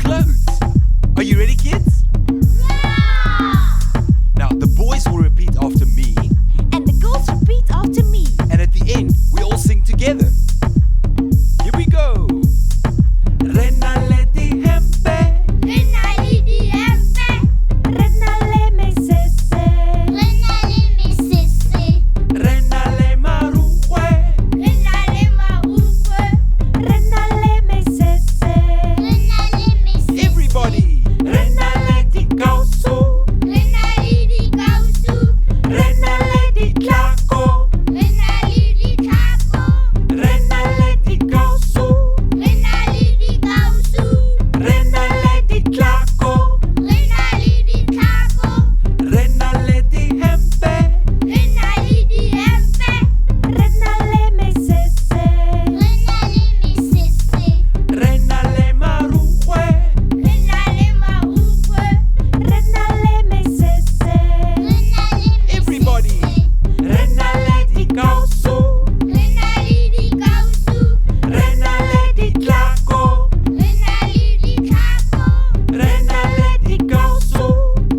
clothes. Are you ready, kids? Yeah! Now, the boys will repeat after me, And the girls repeat after me. and at the end, we all sing together. Here we go. Rena le di hempe, Rena lidi empe. Rena le me sese. Rena le me sese. rena le marukwe, Rena le maukwe. Rena le me sese. Rena le me sese. everybody. Rena le di kausu, Rena lidi kausu. rena le di tlako, Rena lidi kako. rena le di kausu, Rena lidi kausu. rena le di tlako, Rena lidi kako. rena le di hempe, Rena lidi empe. Rena le me sese. Rena le me sese. rena le marukwe, Rena le maukwe. Rena le me sese. Rena le me everybody. Rena le di kausu, Rena lidi kausu. rena le di tlako, Rena lidi kako. rena le di kausu,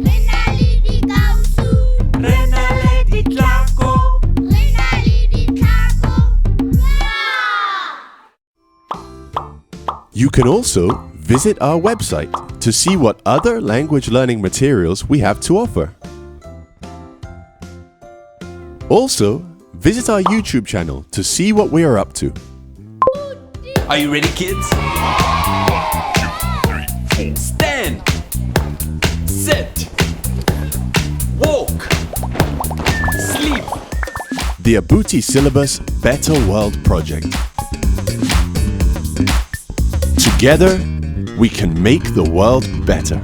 Rena lidi kausu. rena le di tlako. Rena lidi kako. You can also visit our website to see what other language learning materials we have to offer. Also, visit our YouTube channel to see what we are up to. Are you ready, kids? Stand, sit, walk, sleep. The Abuti Syllabus Better World Project. Together, we can make the world better.